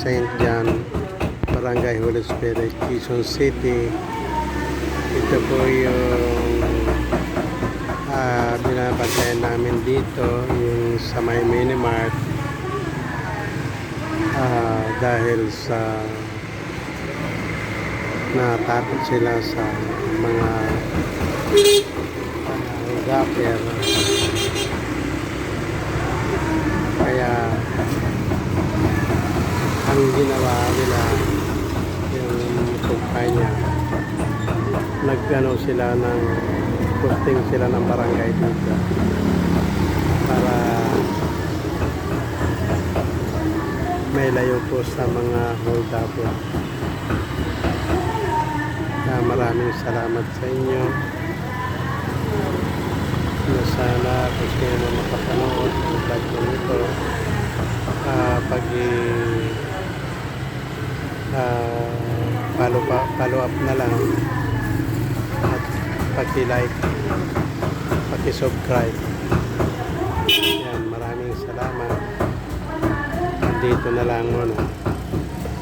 St. John, Barangay Holy Spirit, Quezon City. Ito po yung binabantayan namin dito, yung sa may Minimart. Dahil sa natakot sila sa mga gapper, kaya ang ginawa nila yung kumpanya, nagano sila ng posting sila ng barangay dito para may layo po sa mga hold up. Maraming salamat sa inyo. Sana kung sino na makapanood ng vlog ko nito, follow up na lang at paki-like, paki-subscribe. Yan, maraming salamat. Dito na lang muna.